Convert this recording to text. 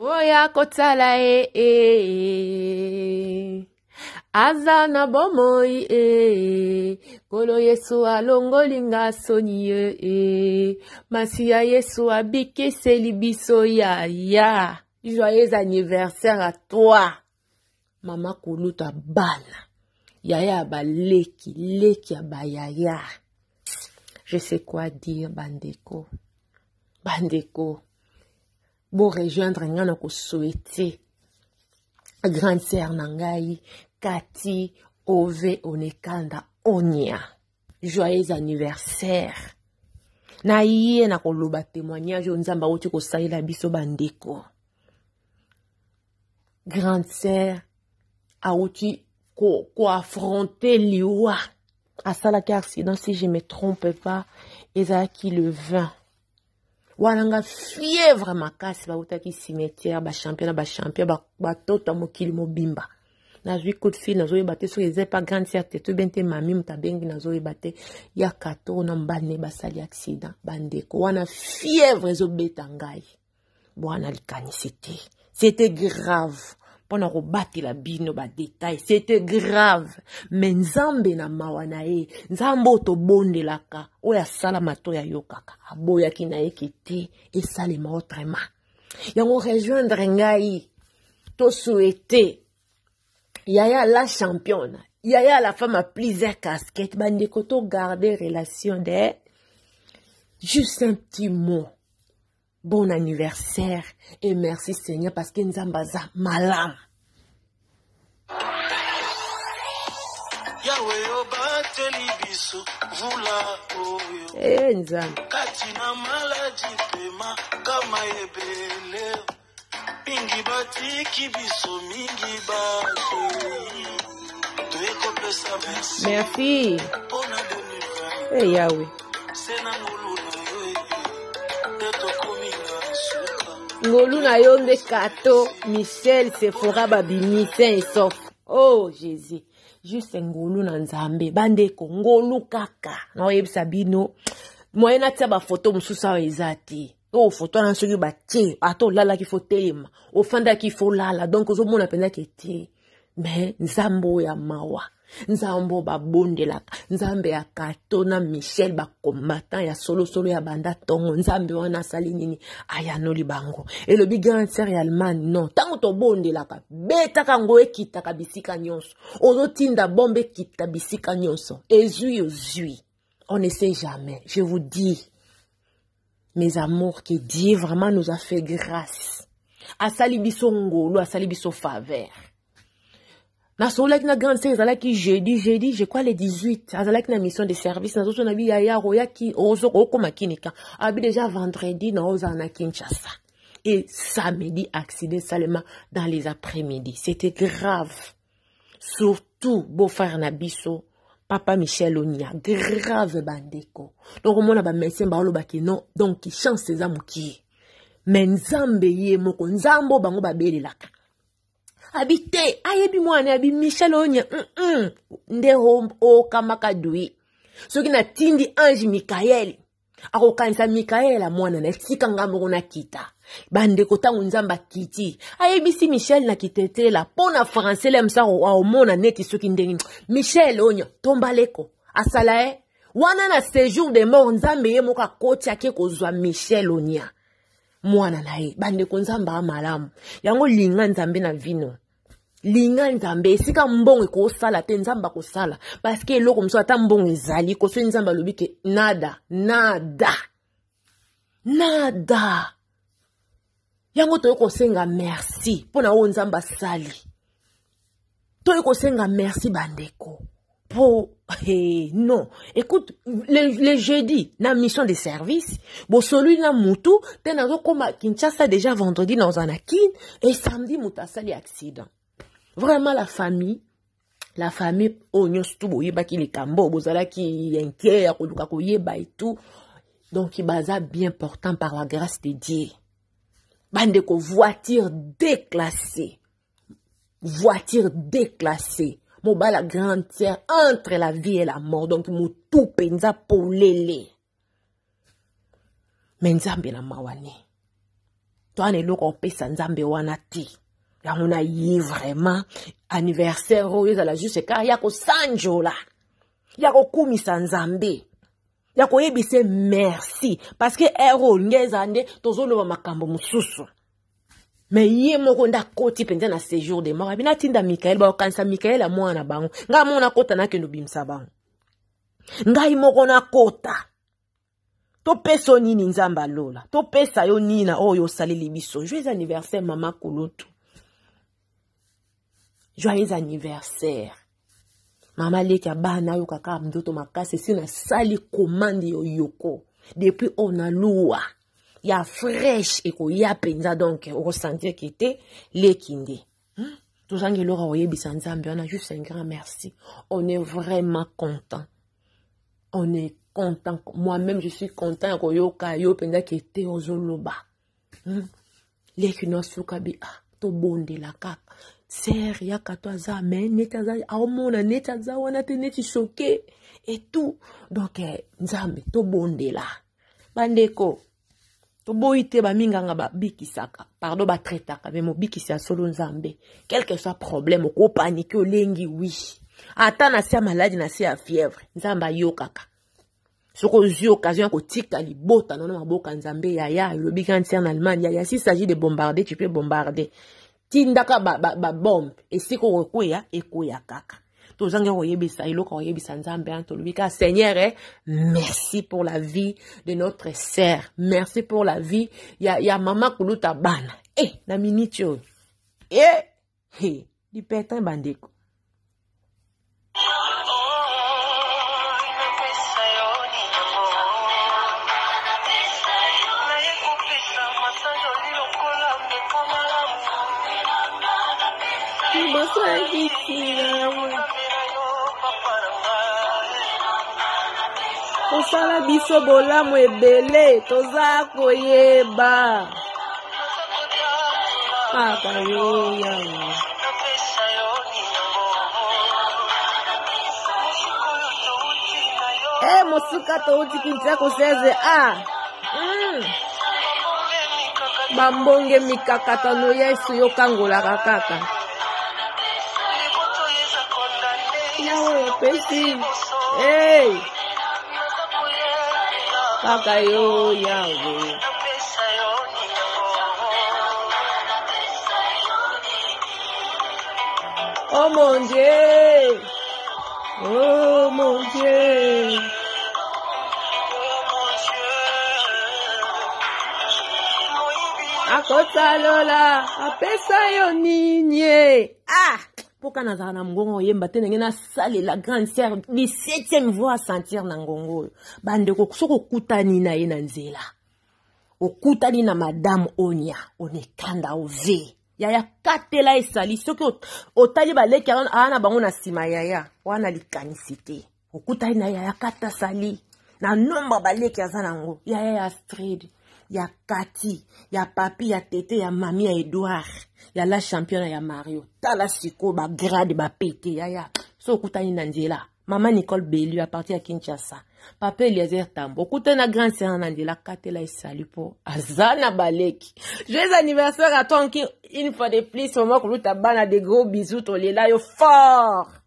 Oya kotala azana bomoi kolo Yesu alongolinga soni Masia Yesu abikeseli biso ya. Joyeux anniversaire à toi. Mama kuluta bana. Yaya baleki, leki abayaya. Je sais quoi dire, bandeko. Bandeko. Bon rejoindre ngana ko souhaiter grande sœur nangai Kati Ove Onekanda Onia. Joyeux anniversaire. Na iye na koloba témoignage onzamba oti ko saila biso bandeko. Grande sœur a oti ko affronter liwa. Asala ki accident si je me trompe pas, ezaki le 20. Wananga fièvre makasi ba utaki cimetière ba champion ba tota mokili mobimba. Na zui coup de fil na zo yebate so eze pas grande certitude to bente mami mutabengi na zo yebate ya kato na mbane basali accident bandeko wana fièvre zo betangai. Bwana likanisite. C'était grave. Pona ko bati la bino ba détail, c'était grave. Mais nzambe na mawana nzambo to bonde laka oya sala mato ya yokaka aboya kina ekete et salema autrement. Yango rejoindre ngai to souhaiter Yaya la championne, Yaya la femme à plusieurs casquettes, bandeko to garder relation de juste un petit mot. Bon anniversaire et merci Seigneur parce que Nzambaza malam. Eh Nzam. Katina maladi pema kama ebele. Mingi bati kibiso mingi bati. Tueko pesa merci. Merci. Eh Yahweh. Ngolu na yonde kato, Michel Sephora babini, sain et sauf. Oh Jésus, juste ngolu na nzambe, bandeko ngolu kaka. Na oyebisa bino, moyena tia ba photo mususa wa ezati. Oh photo na soki ba tie, ato lala ki faut telema, ofanda ki faut lala, donc ozo mona penza ki tie. Mais nzambo ya mawa. Nzambo ba bondelaka nzambe ya katona Michel ba combattant ya solo ya banda tongo nzambe wana sali nini aya no libango et le big grand réellement non tango to bondelaka beta kango ekita bisika nyonso ozotinda bombe ekita bisika nyonso ezui on ne sait jamais. Je vous dis mes amours que Dieu vraiment nous a fait grâce asali biso ngolo asali biso faveur. Na solek na grande sœur azalaki jeudi je crois le 18 azalaki na mission de service na zoso na bi yaya roya ki ozo okoma kinika abi déjà vendredi na oza na Kinshasa et samedi accident seulement dans les après-midi. C'était grave, surtout beau-frère na biso papa Michel Onia grave bandeko donc on a ba médecin ba loba ki non donc qui chance ces amuki mais nzambe ye moko nzambo bango ba belelaka habité ayebi mwana abi Michel Onya nde o kamaka dui soki na tindi ange Mikael akokanisa Mikael mwana na tika ngambo na kita bandeko tango nzamba kiti ayebi si Michel na kitetela pona français le msa o mona neti soki ndengi Michel Onya tombaleko asala wana na séjour de mort nzambe ye moka koti ake kozwa Michel Onya mwana na ye bandeko nzamba malamu yango linga nzambe na vino linga nzambe esika mbongo ko sala te nzamba ko sala parce que eloko mso ata mbongo ezali ko so nzamba lobi ke nada yango to ko senga merci pona o nzamba sali to ko senga merci bandeko po non écoute le jeudi na mission de service bo celui na mutu te nazo koma Kinshasa déjà vendredi na ozanakin et samedi mutasali accident. Vraiment la famille onyo stubo yeba ki likambo bozala ki inquiet ya koluka koyeba et tout donc il baza bien portant par la grâce de Dieu. Bandeko voiture déclassée mobala grande sœur entre la vie et la mort donc mutu penza polele mais nzambe na mawane Toi, ne loko pesa nzambe wana ti. Ya on a yé vraiment anniversaire oyo za la juste car ya ko sanjola. Ya ko kumisa nzambe. Ya ko yebise merci parce que ero ngezande tozoloba makambo mususu. Mais yé moko nda koti penza na séjour de mort. Bina tinda Mikael ba okanisa Mikael a mwana bango. Nga mona kota na kendo bimsa bango. Nga moko na kota. To peso nini nzamba lola. To pesa yo nina oyo salili biso. Joyeux anniversaire mama Kulutu. Joyeux anniversaire. Mama leki abana yo kaka mdoto makase si na sali commande yo yoko. Depuis on a loua. Ya fraîche et ko ya penza donc on ressentir qui était lekinde. Tous ange lora oyebisa nzambe on a juste un grand merci. On est vraiment content. On est content. Moi-même je suis content ko yoka yo penza qui était ozoloba. Lekino sukabi to bonde la kaka. Ser ya katwaza mais netaza aomona netaza wana te neti choqué et tout. Donc nzambe to bonde la. Bandeko to boite ba minganga ba bikisaka. Pardon ba traitaka mais mo bikisa solo nzambe. Quel que soit problème ko panique o lengi oui. Ata na sia maladie na sia fièvre. Nzamba yokaka. Soko zi occasion ko tika libota non maboka nzambe ya le big en Allemagne ya s'il s'agit de bombarder tu peux bombarder. Tindaka ba bombe et si ko koya ekoya kaka. To zanga oyebisa iloko oyebisa nzambe antolubika Seigneur merci pour la vie de notre sœur. Merci pour la vie ya mama Kuluta bana. Na minute yo. Di petin bandeko. Osala biso bolamu ebele toza koyeba kaka yo yawo mosuka touti kintia koseze bambonge mikakatano Yesu yokangolaka kaka yawo pesi kaka yo yawo oh mon Dieu, oh mon Dieu. Akota lola apesa yo ninye poka nazala na ngongo yemba te ndenge na sale la grande sœur du 7e voix à sentir na ngongo bandeko soko kutani na ye na nzela okutani na madame Onia onekanda ove yaya katela esali soki otali baleki ana bango na sima yaya wana likanisite okutani na yaya kata sali na nomba baleki aza nango yaya Astrid ya Kati, ya papi, ya tete, ya mami, ya Edouard, ya la championne, ya Mario. Tala siko, ba grade, ba pete, ya. So okutani na nzela. Maman Nicole Bellu, a partir à Kinshasa. Papa Eliezer Tambo. Okutani na grande sœur na nzela. Katela esali po. Azana baleki. Joyeux anniversaire à toi, une fois de plus. Au moment que nous t'abana des gros bisous, tolela yo fort.